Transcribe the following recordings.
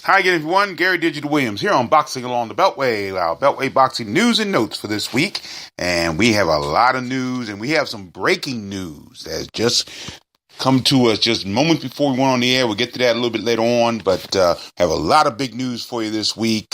Hi again, everyone. Gary Digital Williams here on Boxing Along the Beltway, our Beltway Boxing news and notes for this week. And we have a lot of news, and we have some breaking news that's just come to us just moments before we went on the air. We'll get to that a little bit later on, but have a lot of big news for you this week.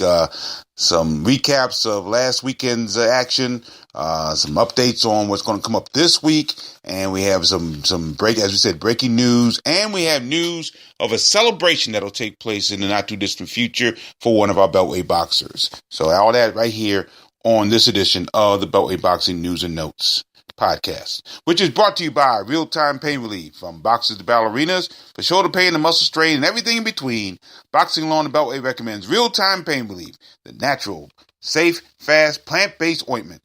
Some recaps of last weekend's action, some updates on what's going to come up this week, and we have some breaking news, and we have news of a celebration that'll take place in the not too distant future for one of our Beltway boxers. So all that right here on this edition of the Beltway Boxing News and Notes podcast, which is brought to you by Real-Time Pain Relief. From boxers to ballerinas, for shoulder pain and muscle strain and everything in between, Boxing Along the Beltway recommends Real-Time Pain Relief, the natural, safe, fast, plant-based ointment.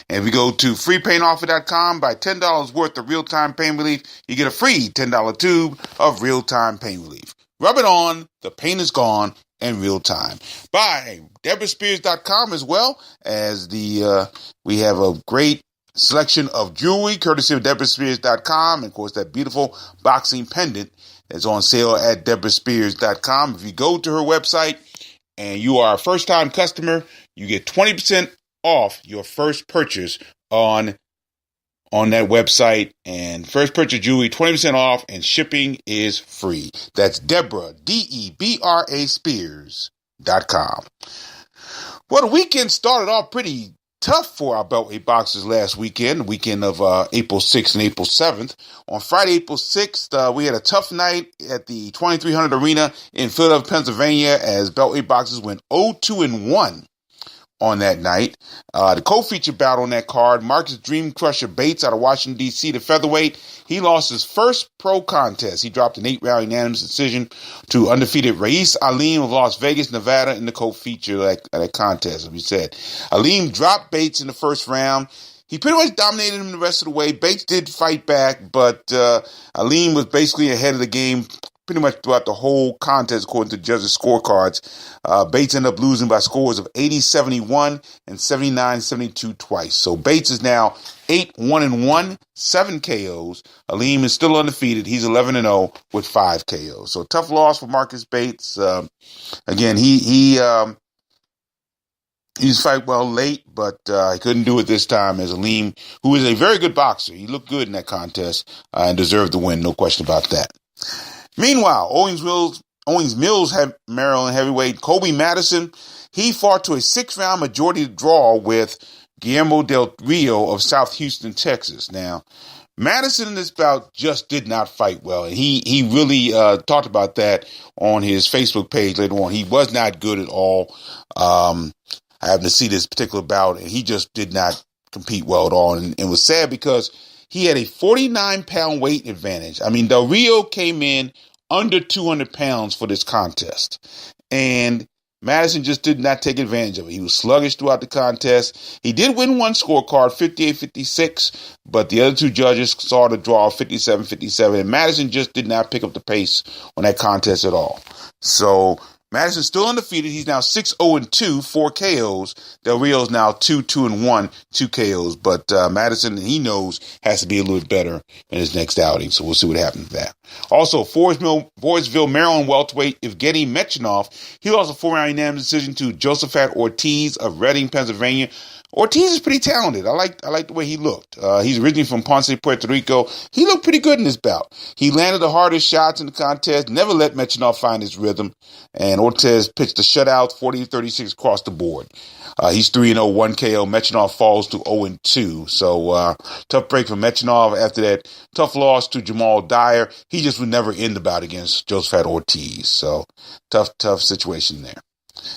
And if you go to freepainoffer.com, buy $10 worth of Real-Time Pain Relief, you get a free $10 tube of Real-Time Pain Relief. Rub it on, the pain is gone, in real time. Buy DeborahSpears.com as well, as we have a great selection of jewelry courtesy of DeborahSpears.com, and of course that beautiful boxing pendant is on sale at DeborahSpears.com. If you go to her website and you are a first-time customer, you get 20% off your first purchase on that website, and first purchase jewelry 20% off, and shipping is free. That's Deborah, Debra Spears.com. Well, the weekend started off pretty tough for our Beltway boxers last weekend, the weekend of April 6th and April 7th. On Friday, April 6th, we had a tough night at the 2300 Arena in Philadelphia, Pennsylvania, as Beltway boxers went 0-2-1 on that night. The co-feature bout on that card, Marcus Dream Crusher Bates out of Washington, D.C., the featherweight. He lost his first pro contest. He dropped an 8-round unanimous decision to undefeated Raiz Aleem of Las Vegas, Nevada, in the co-feature at that contest, as we said. Aleem dropped Bates in the first round. He pretty much dominated him the rest of the way. Bates did fight back, but Aleem was basically ahead of the game pretty much throughout the whole contest, according to judges' scorecards. Bates ended up losing by scores of 80-71 and 79-72 twice. So Bates is now 8-1-1, 7 KOs. Aleem is still undefeated. He's 11-0 with 5 KOs. So tough loss for Marcus Bates. Again, he fight well late, but he couldn't do it this time, as Aleem, who is a very good boxer, he looked good in that contest and deserved the win, no question about that. Meanwhile, Owings Mills Maryland heavyweight Kobe Madison, he fought to a 6-round majority draw with Guillermo del Rio of South Houston, Texas. Now, Madison in this bout just did not fight well, and he really talked about that on his Facebook page later on. He was not good at all. I happened to see this particular bout, and he just did not compete well at all, and it was sad because he had a 49-pound weight advantage. I mean, Del Rio came in under 200 pounds for this contest, and Madison just did not take advantage of it. He was sluggish throughout the contest. He did win one scorecard, 58-56, but the other two judges saw the draw 57-57, and Madison just did not pick up the pace on that contest at all. So Madison's still undefeated. He's now 6-0-2, 4 KOs. Del Rio's now 2-2-1, 2 KOs. But Madison, he knows, has to be a little better in his next outing. So we'll see what happens with that. Also, Forestville, Maryland welterweight Evgeny Mechanov, he lost a 4-round unanimous decision to Josephat Ortiz of Reading, Pennsylvania. Ortiz is pretty talented. I like the way he looked. He's originally from Ponce, Puerto Rico. He looked pretty good in this bout. He landed the hardest shots in the contest, never let Mechanov find his rhythm, and Ortiz pitched a shutout, 40-36 across the board. He's 3-0, 1 KO. Mechanov falls to 0-2. So tough break for Mechanov after that tough loss to Jamal Dyer. He just would never end the bout against Josephat Ortiz. So tough situation there.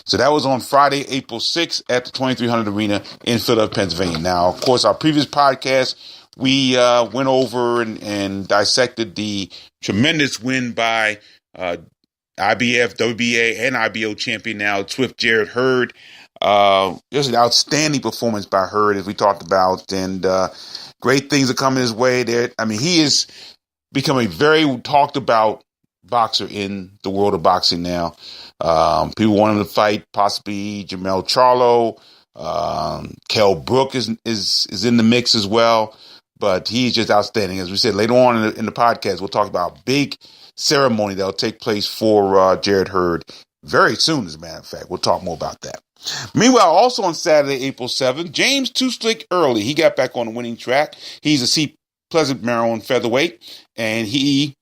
So that was on Friday, April 6th at the 2300 Arena in Philadelphia, Pennsylvania. Now, of course, our previous podcast, we went over and dissected the tremendous win by IBF, WBA, and IBO champion now, Swift Jared Hurd. Just an outstanding performance by Hurd, as we talked about, and great things are coming his way there. I mean, he is becoming a very talked about boxer in the world of boxing now. People want him to fight possibly Jamel Charlo. Kell Brook is in the mix as well, but he's just outstanding. As we said later on in the podcast, we'll talk about a big ceremony that will take place for Jared Hurd very soon, as a matter of fact. We'll talk more about that. Meanwhile, also on Saturday, April 7th, James Too Slick Early. He got back on the winning track. He's a Seat Pleasant, Maryland featherweight, and he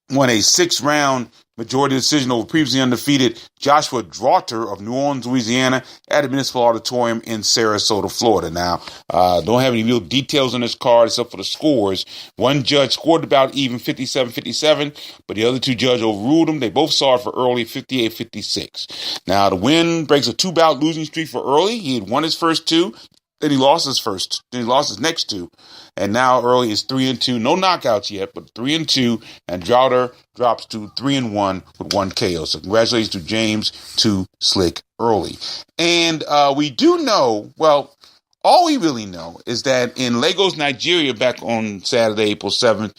won a 6-round majority decision over previously undefeated Joshua Draughter of New Orleans, Louisiana, at the Municipal Auditorium in Sarasota, Florida. Now, don't have any real details on this card except for the scores. One judge scored about even 57-57, but the other two judges overruled him. They both saw it for Early 58-56. Now, the win breaks a 2-bout losing streak for Early. He had won his first 2. Then he lost his next 2. And now Early is 3-2. No knockouts yet, but 3-2. And Draughter drops to 3-1 with 1 KO. So congratulations to James Too Slick Early. And we do know, well, all we really know is that in Lagos, Nigeria, back on Saturday, April 7th,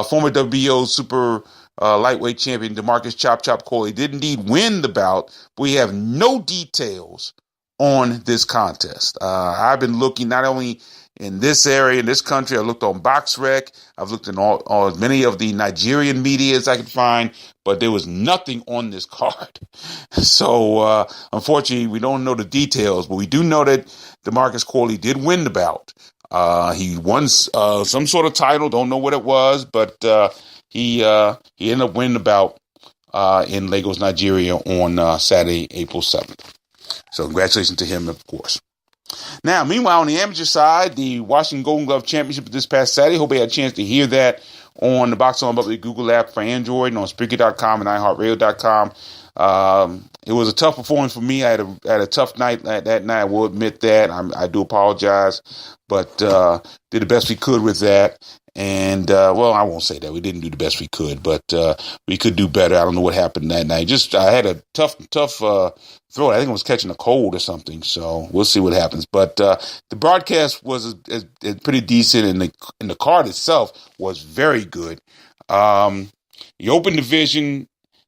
former WBO super lightweight champion DeMarcus Chop Chop Coley did indeed win the bout, but we have no details on this contest. I've been looking not only in this area, in this country, I looked on BoxRec, I've looked in all as many of the Nigerian media as I could find, but there was nothing on this card. So, unfortunately, we don't know the details, but we do know that DeMarcus Coley did win the bout. He won some sort of title, don't know what it was, but he ended up winning the bout in Lagos, Nigeria on Saturday, April 7th. So congratulations to him, of course. Now, meanwhile, on the amateur side, the Washington Golden Glove Championship this past Saturday. Hope you had a chance to hear that on the Box on Beltway Google app for Android and on Spreaker.com and iHeartRadio.com. It was a tough performance for me. I had a tough night that night. I will admit that. I do apologize, but did the best we could with that. And, well, I won't say that. We didn't do the best we could, but we could do better. I don't know what happened that night. I had a tough throat. I think I was catching a cold or something, so we'll see what happens. But the broadcast was pretty decent, and the card itself was very good. The open division,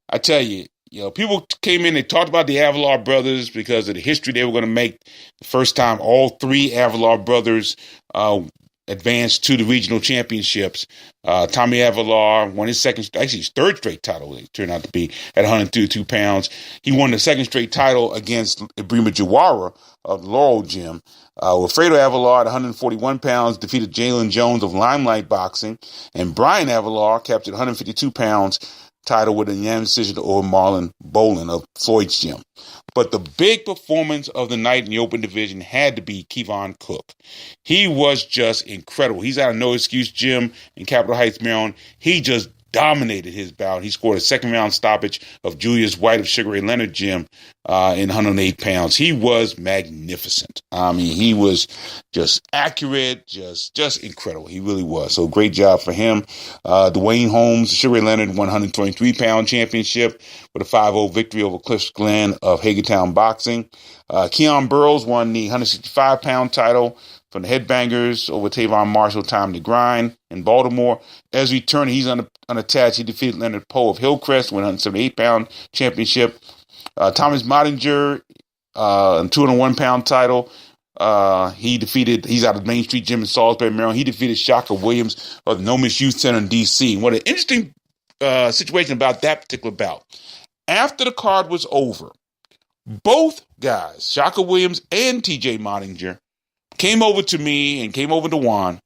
I tell you, people came in, they talked about the Avalar brothers because of the history they were going to make. The first time all 3 Avalar brothers advanced to the regional championships. Tommy Avalar won his his third straight title, it turned out to be, at 132 pounds. He won the second straight title against Ibrima Jawara of the Laurel Gym. Wilfredo Avalar at 141 pounds defeated Jalen Jones of Limelight Boxing. And Brian Avalar captured 152 pounds title with a unanimous decision over Marlon Bolin of Floyd's Gym. But the big performance of the night in the open division had to be Kevon Cook. He was just incredible. He's out of No Excuse Gym in Capitol Heights, Maryland. He just dominated his bout. He scored a second-round stoppage of Julius White of Sugar Ray Leonard Gym in 108 pounds. He was magnificent. I mean, he was just accurate, just incredible. He really was. So great job for him. Dwayne Holmes, Sugar Ray Leonard, 123-pound championship with a 5-0 victory over Cliff Glenn of Hagertown Boxing. Keon Burrows won the 165-pound title from the Headbangers over Tavon Marshall, Time to Grind in Baltimore. Ezri Turner, he's unattached. He defeated Leonard Poe of Hillcrest, won 178-pound championship. Thomas Mottinger, 201-pound title. He's out of Main Street Gym in Salisbury, Maryland. He defeated Shaka Williams of the No Miss Youth Center in D.C. What an interesting situation about that particular bout. After the card was over, both guys, Shaka Williams and T.J. Mottinger, came over to me and came over to Juan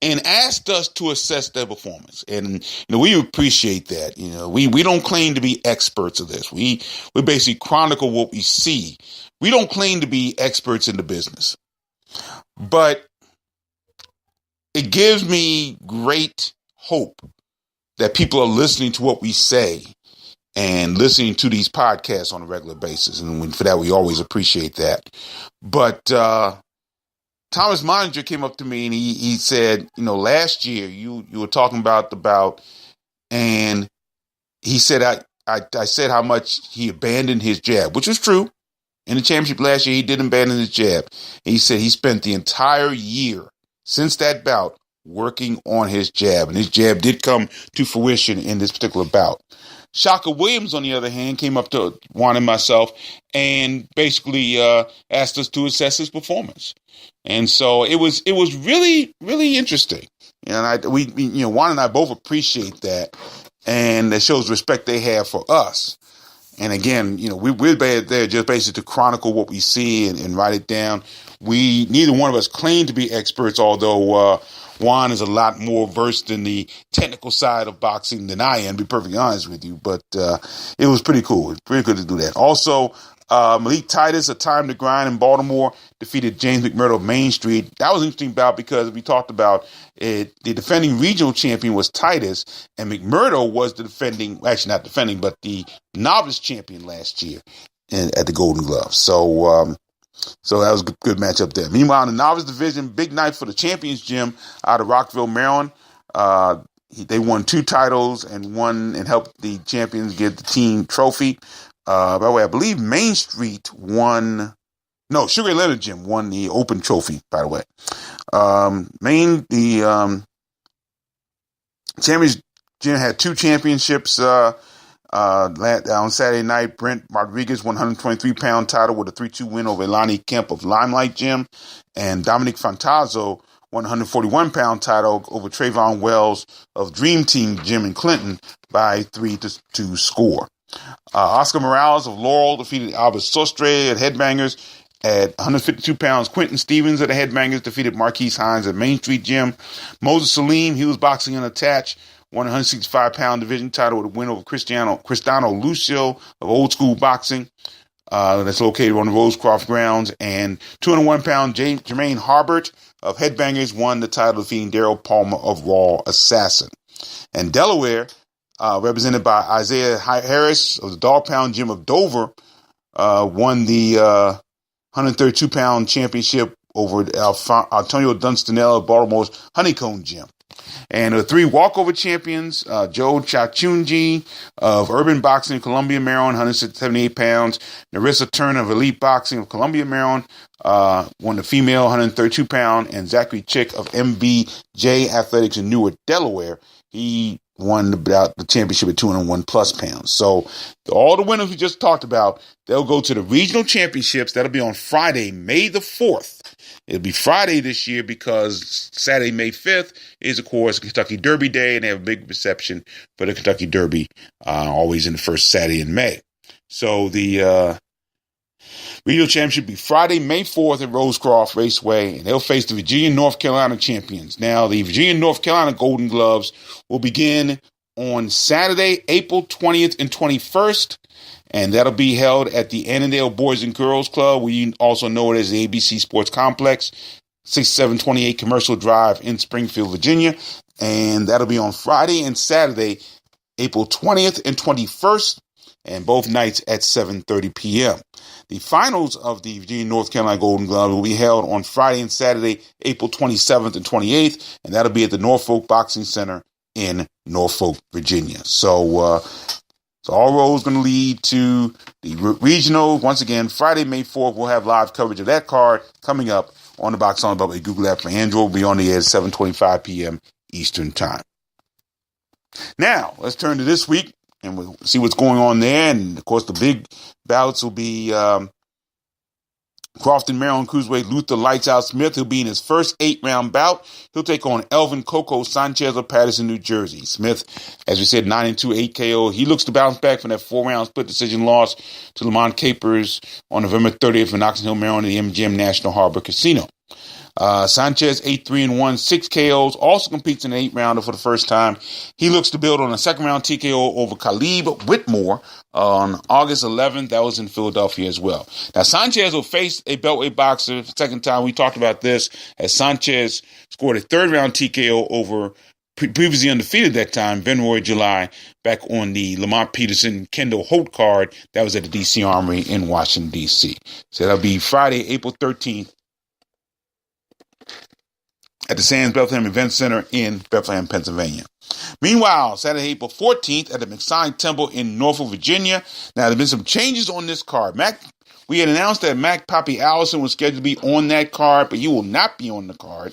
and asked us to assess their performance. And we appreciate that. We don't claim to be experts of this. We basically chronicle what we see. We don't claim to be experts in the business. But it gives me great hope that people are listening to what we say and listening to these podcasts on a regular basis. And for that, we always appreciate that. But Thomas Mottinger came up to me and he said, last year you were talking about the bout, and he said, I said how much he abandoned his jab, which was true. In the championship last year, he did abandon his jab. And he said he spent the entire year since that bout working on his jab, and his jab did come to fruition in this particular bout. Shaka Williams, on the other hand, came up to Juan and myself and basically asked us to assess his performance. And so it was really, really interesting. And Juan and I both appreciate that. and that shows respect they have for us. And again, we're there just basically to chronicle what we see and write it down. Neither one of us claim to be experts, although Juan is a lot more versed in the technical side of boxing than I am, to be perfectly honest with you. But it was pretty cool. It's pretty good to do that. Also, Malik Titus, A Time to Grind in Baltimore, defeated James McMurdo of Main Street. That was an interesting bout because we talked about it. The defending regional champion was Titus, and McMurdo was not defending, but the novice champion last year at the Golden Glove. So that was a good matchup there. Meanwhile, in the novice division, big night for the Champions Gym out of Rockville, Maryland. They won 2 titles and helped the champions get the team trophy. By the way, I believe Main Street won. No, Sugar Leonard Gym won the Open Trophy. By the way, Champions Gym had 2 championships. On Saturday night, Brent Rodriguez won 123-pound title with a 3-2 win over Elani Kemp of Limelight Gym, and Dominic Fantazzo won 141-pound title over Trayvon Wells of Dream Team Gym in Clinton by 3-2 score. Oscar Morales of Laurel defeated Albert Sostre at Headbangers. At 152 pounds, Quentin Stevens at the Headbangers defeated Marquise Hines at Main Street Gym. Moses Salim, he was boxing unattached, won a 165-pound division title with a win over Cristano Lucio of Old School Boxing. That's located on the Rosecroft grounds. And 201-pound Jermaine Harbert of Headbangers won the title, defeating Daryl Palmer of Raw Assassin. And Delaware, represented by Isaiah Harris of the Dog Pound Gym of Dover, won the 132-pound championship over Antonio Dunstanell of Baltimore's Honeycomb Gym. And the 3 walkover champions, Joe Chachunji of Urban Boxing in Columbia, Maryland, 178 pounds. Narissa Turner of Elite Boxing of Columbia, Maryland, won the female 132 pound. And Zachary Chick of MBJ Athletics in Newark, Delaware, he won the championship at 201 plus pounds. So all the winners we just talked about, they'll go to the regional championships. That'll be on Friday, May the 4th. It'll be Friday this year because Saturday, May 5th is, of course, Kentucky Derby Day, and they have a big reception for the Kentucky Derby, always in the first Saturday in May. So the regional championship will be Friday, May 4th at Rosecroft Raceway, and they'll face the Virginia, North Carolina champions. Now, the Virginia, North Carolina Golden Gloves will begin on Saturday, April 20th and 21st, and that'll be held at the Annandale Boys and Girls Club. We also know it as the ABC Sports Complex, 6728 Commercial Drive in Springfield, Virginia, and that'll be on Friday and Saturday, April 20th and 21st, and both nights at 7:30 p.m. The finals of the Virginia, North Carolina Golden Glove will be held on Friday and Saturday, April 27th and 28th, and that'll be at the Norfolk Boxing Center in Norfolk, Virginia. So all roads going to lead to the regional. Once again, Friday, May 4th, we'll have live coverage of that card coming up on the Box on the Beltway Google app for Android. Will be on the air at 7:25 p.m. Eastern Time. Now, let's turn to this week, and we'll see what's going on there. And, of course, the big bouts will be Crofton, Maryland cruiserweight Luther Lights Out Smith. He'll be in his first 8-round bout. He'll take on Elvin Coco Sanchez of Patterson, New Jersey. Smith, as we said, 9-2, 8 KO. He looks to bounce back from that 4-round split decision loss to Lamont Capers on November 30th in Oxon Hill, Maryland, at the MGM National Harbor Casino. Sanchez, 8-3-1, 6 KOs, also competes in an 8-rounder for the first time. He looks to build on a second-round TKO over Khalib Whitmore on August 11th. That was in Philadelphia as well. Now, Sanchez will face a Beltway boxer. Second time we talked about this, as Sanchez scored a third-round TKO over previously undefeated that time, Benroy July, back on the Lamont Peterson Kendall Holt card. That was at the D.C. Armory in Washington, D.C. So that'll be Friday, April 13th. At the Sands Bethlehem Event Center in Bethlehem, Pennsylvania. Meanwhile, Saturday, April 14th at the McSine Temple in Norfolk, Virginia. Now, there have been some changes on this card. We had announced that Mac Poppy Allison was scheduled to be on that card, but he will not be on the card.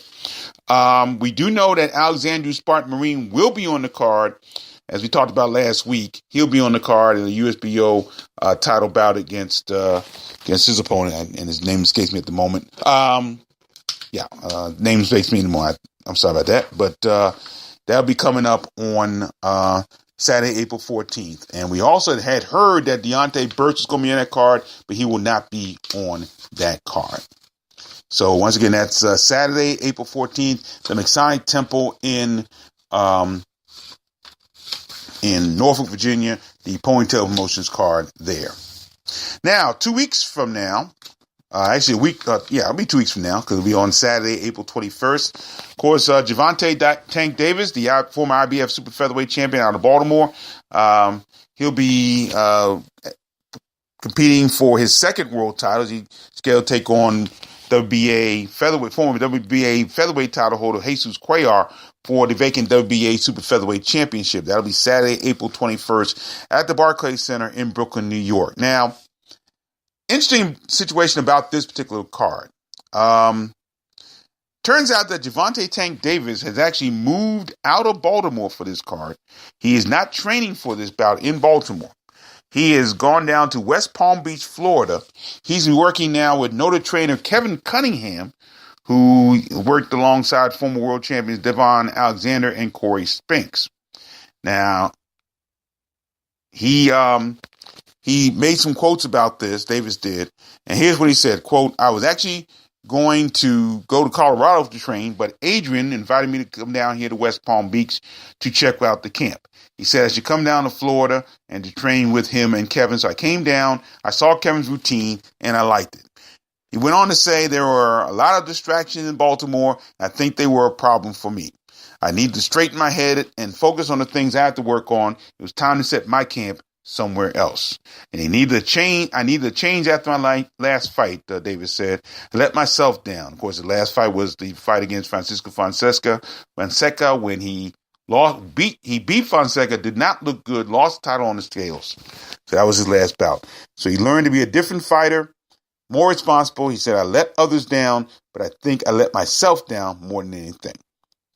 We do know that Alexandru Spartan Marine will be on the card. As we talked about last week, he'll be on the card in the USBO title bout against his opponent, and his name escapes me at the moment. Names makes me anymore. I'm sorry about that. But that'll be coming up on Saturday, April 14th. And we also had heard that Deontay Burks is going to be on that card, but he will not be on that card. So once again, that's Saturday, April 14th, the McSide Temple in Norfolk, Virginia, the Ponytail Promotions card there. Now, 2 weeks from now, actually a week, it'll be 2 weeks from now, because it'll be on Saturday, April 21st. Of course, Gervonta Tank Davis, the former IBF Super Featherweight champion out of Baltimore, he'll be competing for his second world title. He's scheduled to take on former WBA featherweight title holder Jesus Cuellar for the vacant WBA Super Featherweight Championship. That'll be Saturday, April 21st at the Barclays Center in Brooklyn, New York. Now, interesting situation about this particular card. Turns out that Gervonta Tank Davis has actually moved out of Baltimore for this card. He is not training for this bout in Baltimore. He has gone down to West Palm Beach, Florida. He's working now with noted trainer Kevin Cunningham, who worked alongside former world champions Devon Alexander and Corey Spinks. Now, he made some quotes about this, Davis did, and here's what he said, quote, "I was actually going to go to Colorado to train, but Adrian invited me to come down here to West Palm Beach to check out the camp. He said I should come down to Florida and to train with him and Kevin. So I came down, I saw Kevin's routine, and I liked it." He went on to say there were a lot of distractions in Baltimore. And I think they were a problem for me. I need to straighten my head and focus on the things I have to work on. It was time to set my camp somewhere else. And I needed to change after my last fight, Davis said. I let myself down. Of course, the last fight was the fight against Francisco Fonseca when he beat Fonseca, did not look good, lost the title on the scales. So that was his last bout. So he learned to be a different fighter, more responsible. He said, I let others down, but I think I let myself down more than anything.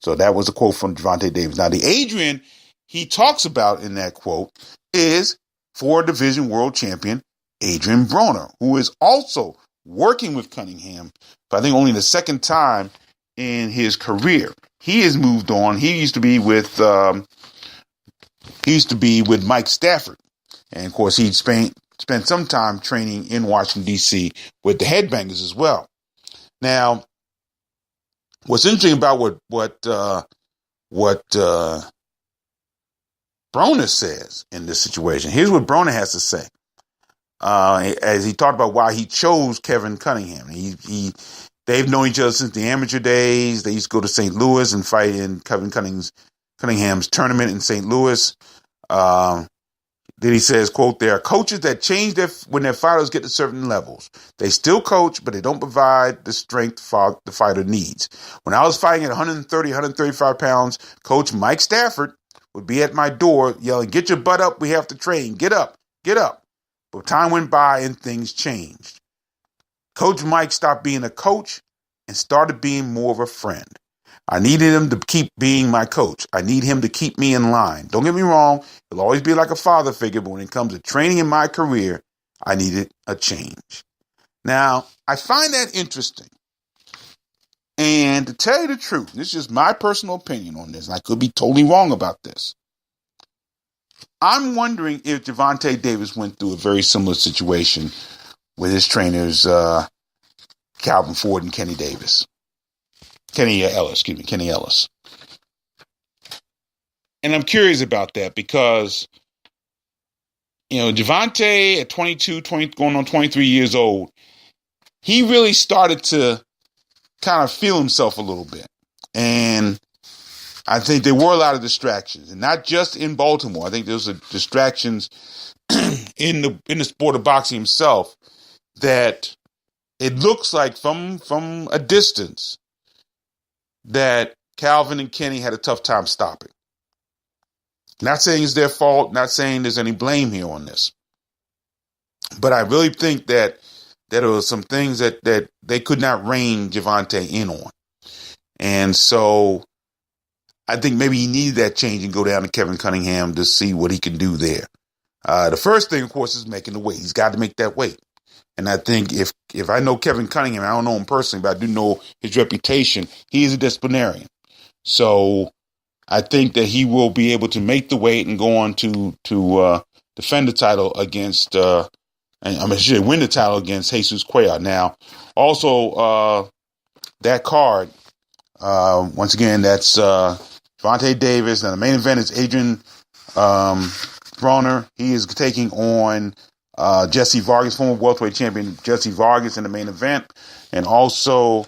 So that was a quote from Gervonta Davis. Now, the Adrian he talks about in that quote is four division world champion Adrian Broner, who is also working with Cunningham, but I think only the second time in his career. He has moved on. He used to be with Mike Stafford, and of course he spent some time training in Washington D.C. with the Headbangers as well. Now, what's interesting about what Broner says in this situation. Here's what Broner has to say. As he talked about why he chose Kevin Cunningham. They've known each other since the amateur days. They used to go to St. Louis and fight in Kevin Cunningham's tournament in St. Louis. Then he says, quote, there are coaches that change when their fighters get to certain levels. They still coach, but they don't provide the strength the fighter needs. When I was fighting at 130, 135 pounds, Coach Mike Stafford would be at my door yelling, get your butt up, we have to train. Get up, get up. But time went by and things changed. Coach Mike stopped being a coach and started being more of a friend. I needed him to keep being my coach. I need him to keep me in line. Don't get me wrong. He'll always be like a father figure, but when it comes to training in my career, I needed a change. Now, I find that interesting. And to tell you the truth, this is just my personal opinion on this, and I could be totally wrong about this. I'm wondering if Gervonta Davis went through a very similar situation with his trainers, Calvin Ford and Kenny Ellis. And I'm curious about that because, Gervonta at 22, going on 23 years old, he really started to kind of feel himself a little bit. And I think there were a lot of distractions, and not just in Baltimore. I think there was distractions in the sport of boxing himself that it looks like from a distance that Calvin and Kenny had a tough time stopping. Not saying it's their fault, not saying there's any blame here on this. But I really think that there were some things that they could not rein Gervonta in on. And so I think maybe he needed that change and go down to Kevin Cunningham to see what he can do there. The first thing, of course, is making the weight. He's got to make that weight. And I think if I know Kevin Cunningham, I don't know him personally, but I do know his reputation. He is a disciplinarian. So I think that he will be able to make the weight and go on to defend the title against, win the title against Jesus Cuellar. Now, also, that card, once again, that's Gervonta Davis. Now, the main event is Adrian Broner. He is taking on Jesse Vargas, former welterweight champion Jesse Vargas in the main event. And also,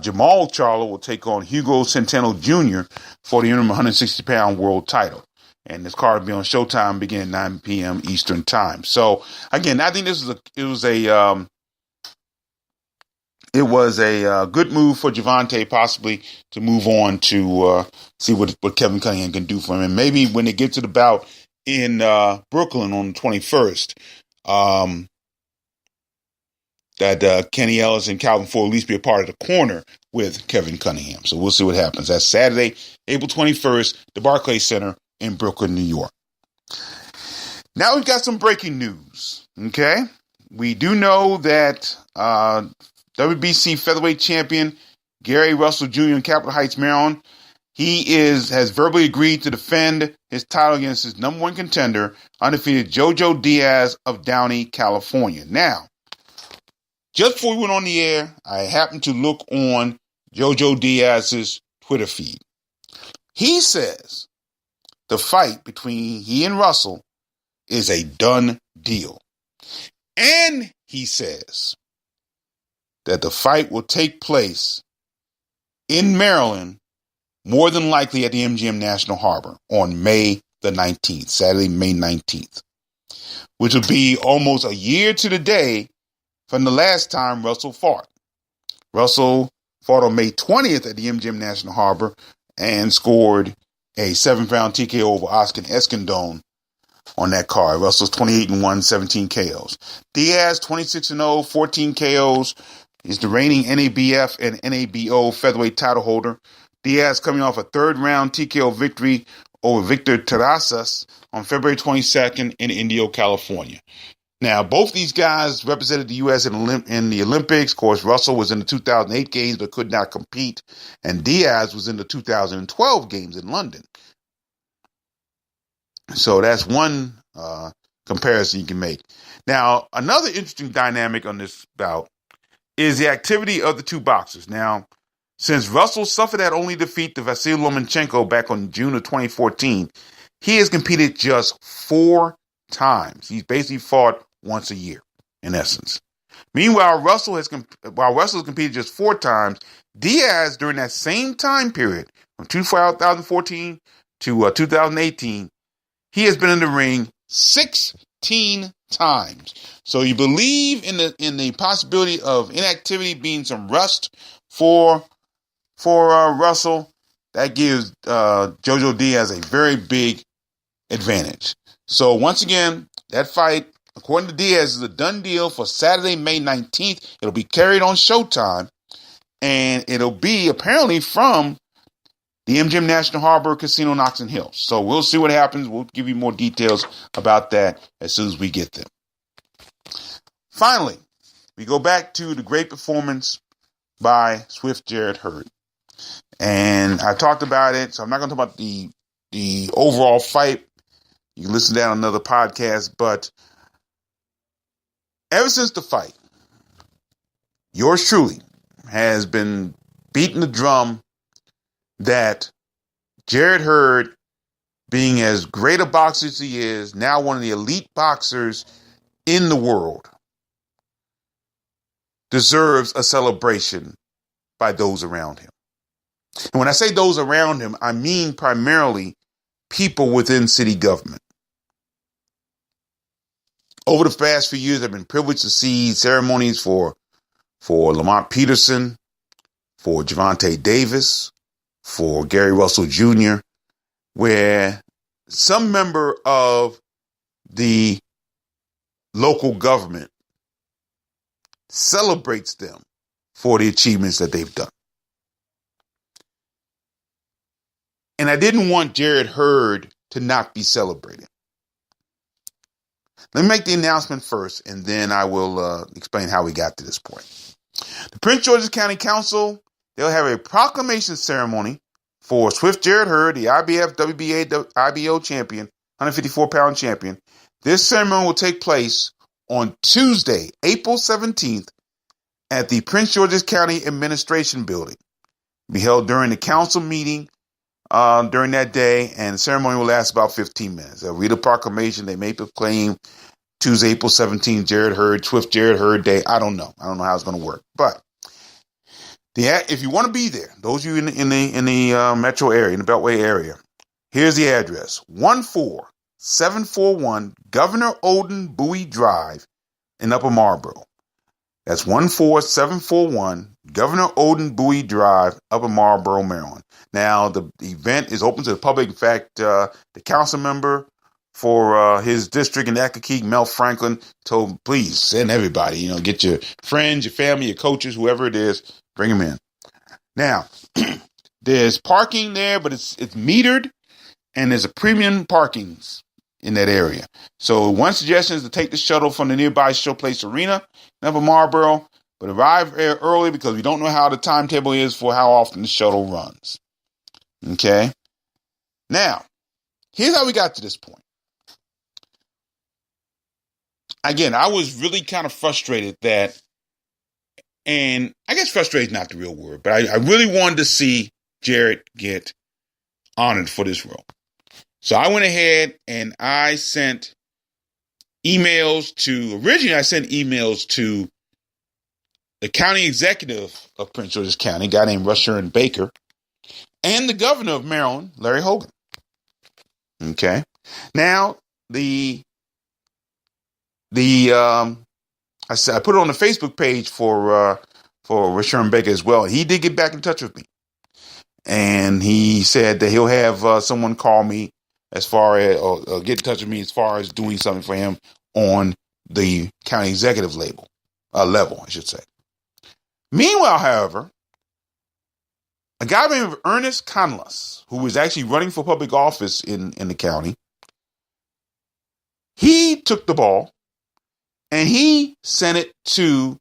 Jamal Charlo will take on Hugo Centeno Jr. for the interim 160-pound world title. And this card will be on Showtime beginning at 9 p.m. Eastern Time. So, again, I think it was a good move for Gervonta possibly to move on to see what Kevin Cunningham can do for him. And maybe when they get to the bout in Brooklyn on the 21st, that Kenny Ellis and Calvin Ford at least be a part of the corner with Kevin Cunningham. So we'll see what happens. That's Saturday, April 21st, the Barclays Center in Brooklyn, New York. Now we've got some breaking news. Okay. We do know that WBC featherweight champion Gary Russell Jr. in Capitol Heights, Maryland, has verbally agreed to defend his title against his number one contender, undefeated Jojo Diaz of Downey, California. Now, just before we went on the air, I happened to look on Jojo Diaz's Twitter feed. He says the fight between he and Russell is a done deal. And he says that the fight will take place in Maryland, more than likely at the MGM National Harbor on May the 19th, Saturday, May 19th, which will be almost a year to the day from the last time Russell fought. Russell fought on May 20th at the MGM National Harbor and scored a 7-round TKO over Oscar Escandón on that card. Russell's 28-1, 17 KOs. Diaz, 26-0, 14 KOs, is the reigning NABF and NABO featherweight title holder. Diaz coming off a 3rd-round TKO victory over Victor Terrazas on February 22nd in Indio, California. Now, both these guys represented the U.S. in the Olympics. Of course, Russell was in the 2008 games but could not compete, and Diaz was in the 2012 games in London. So that's one comparison you can make. Now, another interesting dynamic on this bout is the activity of the two boxers. Now, since Russell suffered that only defeat to Vasily Lomachenko back on June of 2014, he has competed just 4 times. He's basically fought once a year, in essence. Meanwhile, Russell has competed just 4 times. Diaz, during that same time period, from 2014 to 2018, he has been in the ring 16 times. So you believe in the possibility of inactivity being some rust for Russell. That gives Jojo Diaz a very big advantage. So once again, that fight, according to Diaz, is a done deal for Saturday, May 19th. It'll be carried on Showtime, and it'll be apparently from the MGM National Harbor Casino in Oxon Hill. So we'll see what happens. We'll give you more details about that as soon as we get them. Finally, we go back to the great performance by Swift Jared Hurd. And I talked about it, so I'm not going to talk about the overall fight. You can listen to that on another podcast. But ever since the fight, yours truly has been beating the drum that Jared Hurd, being as great a boxer as he is, now one of the elite boxers in the world, deserves a celebration by those around him. And when I say those around him, I mean primarily people within city government. Over the past few years, I've been privileged to see ceremonies for Lamont Peterson, for Gervonta Davis, for Gary Russell Jr., where some member of the local government celebrates them for the achievements that they've done. And I didn't want Jared Hurd to not be celebrated. Let me make the announcement first, and then I will explain how we got to this point. The Prince George's County Council, they'll have a proclamation ceremony for Swift Jared Hurd, the IBF WBA IBO champion, 154-pound champion. This ceremony will take place on Tuesday, April 17th at the Prince George's County Administration Building. It will be held during the council meeting during that day, and the ceremony will last about 15 minutes. They'll read a proclamation. They may proclaim Tuesday, April 17th, Swift Jared Hurd Day. I don't know. I don't know how it's going to work. But if you want to be there, those of you in the metro area, in the Beltway area, here's the address: 14741 Governor Odin Bowie Drive in Upper Marlboro. That's 14741 Governor Odin Bowie Drive, Upper Marlboro, Maryland. Now, the event is open to the public. In fact, the council member for his district in Accokeek, Mel Franklin, told, please send everybody, get your friends, your family, your coaches, whoever it is, bring them in. Now, there's parking there, but it's metered, and there's a premium parkings in that area. So one suggestion is to take the shuttle from the nearby Showplace Arena in Upper Marlboro, but arrive early because we don't know how the timetable is for how often the shuttle runs. Okay? Now, here's how we got to this point. Again, I was really kind of frustrated and I guess frustrated is not the real word, but I really wanted to see Jared get honored for this role. So I went ahead and I sent emails to the county executive of Prince George's County, a guy named Rusher Baker, and the governor of Maryland, Larry Hogan. Okay. Now, I put it on the Facebook page for Rusher Baker as well. He did get back in touch with me, and he said that he'll have someone call me as far as or get in touch with me as far as doing something for him on the county executive level, I should say. Meanwhile, however, a guy named Ernest Conless, who was actually running for public office in the county, he took the ball and he sent it to,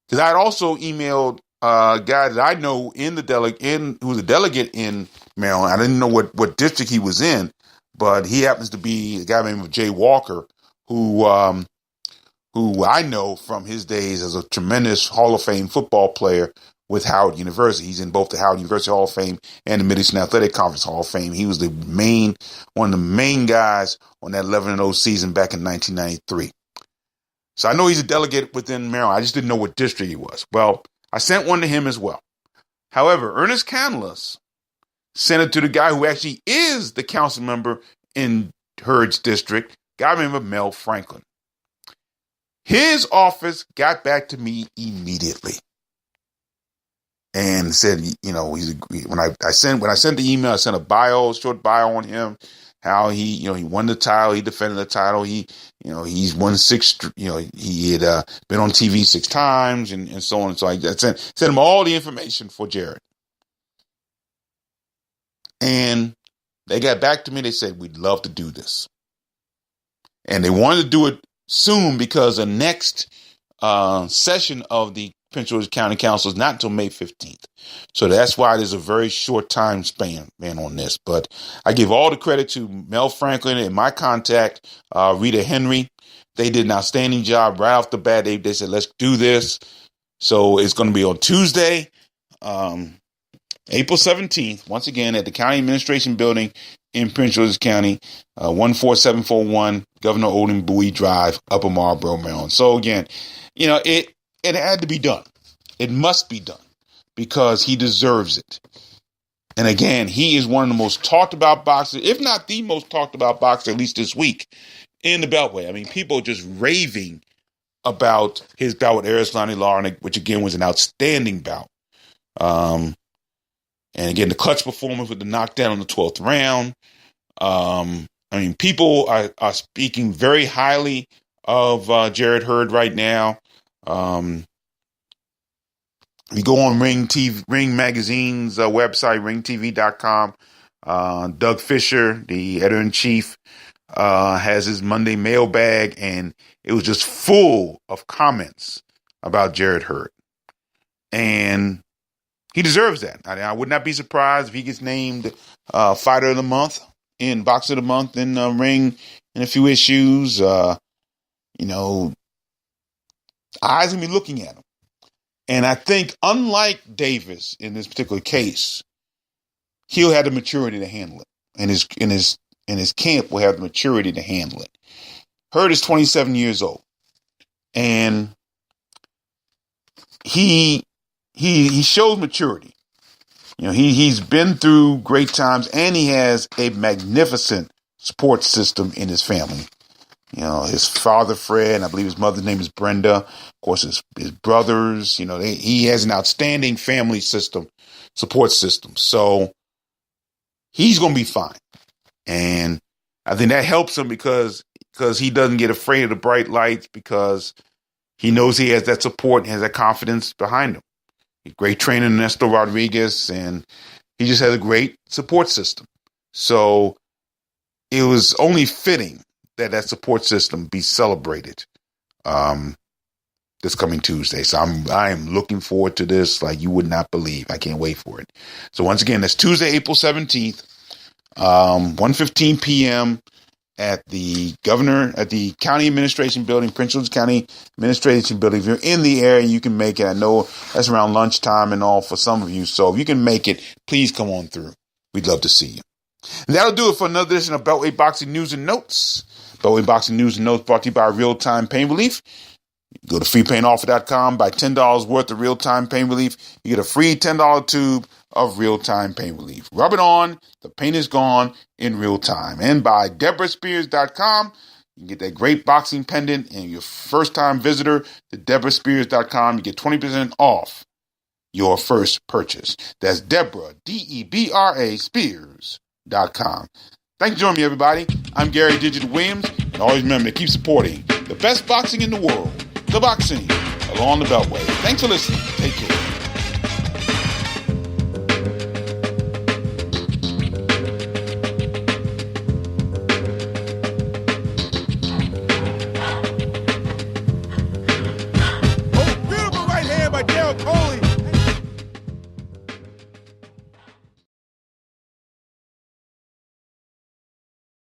because I had also emailed a guy that I know who was a delegate in Maryland. I didn't know what district he was in, but he happens to be a guy named Jay Walker, who I know from his days as a tremendous Hall of Fame football player with Howard University. He's in both the Howard University Hall of Fame and the Mid-Eastern Athletic Conference Hall of Fame. He was one of the main guys on that 11-0 season back in 1993. So I know he's a delegate within Maryland. I just didn't know what district he was. Well, I sent one to him as well. However, Ernest Canlis sent it to the guy who actually is the council member in Hurd's district, guy named Mel Franklin. His office got back to me immediately and said, when I sent the email, I sent a short bio on him, how he won the title, he defended the title, he's won six, he had been on TV 6 times and so on and so on. I sent him all the information for Jared. And they got back to me. They said, we'd love to do this. And they wanted to do it soon because the next session of the Prince George's County Council is not until May 15th. So that's why there's a very short time span on this. But I give all the credit to Mel Franklin and my contact, Rita Henry. They did an outstanding job right off the bat. They said, let's do this. So it's going to be on Tuesday, April 17th, once again at the County Administration Building in Prince George's County, 14741 Governor Odin Bowie Drive, Upper Marlboro, Maryland. So again, it had to be done. It must be done because he deserves it. And again, he is one of the most talked about boxers, if not the most talked about boxer, at least this week in the Beltway. I mean, people just raving about his bout with Arislani Lara, which again was an outstanding bout. And again, the clutch performance with the knockdown in the 12th round. People are speaking very highly of Jared Hurd right now. We go on Ring Magazine's website, ringtv.com. Doug Fisher, the editor-in-chief, has his Monday mailbag, and it was just full of comments about Jared Hurd. And he deserves that. I would not be surprised if he gets named Fighter of the Month in Boxer of the Month in ring in a few issues. Eyes gonna be looking at him. And I think, unlike Davis in this particular case, he'll have the maturity to handle it, and his camp will have the maturity to handle it. Hurd is 27 years old, and he shows maturity. He's been through great times, and he has a magnificent support system in his family. His father, Fred, and I believe his mother's name is Brenda. Of course, his brothers, he has an outstanding family support system. So he's going to be fine. And I think that helps him because he doesn't get afraid of the bright lights, because he knows he has that support and has that confidence behind him. Great trainer, Ernesto Rodriguez, and he just has a great support system. So it was only fitting that support system be celebrated this coming Tuesday. So I am looking forward to this like you would not believe. I can't wait for it. So once again, that's Tuesday, April 17th, 1:15 p.m. at the County Administration Building, Prince George's County Administration Building. If you're in the area, you can make it. I know that's around lunchtime and all for some of you. So if you can make it, please come on through. We'd love to see you. And that'll do it for another edition of Beltway Boxing News and Notes. Beltway Boxing News and Notes brought to you by Real Time Pain Relief. Go to freepainoffer.com, buy $10 worth of Real Time Pain Relief. You get a free $10 tube of Real Time Pain Relief. Rub it on. The pain is gone in real time. And by DeborahSpears.com. You can get that great boxing pendant. And your first-time visitor to DeborahSpears.com, you get 20% off your first purchase. That's Deborah, Debra Spears.com. Thanks for joining me, everybody. I'm Gary Digital Williams. And always remember to keep supporting the best boxing in the world. The boxing along the Beltway. Thanks for listening. Take care.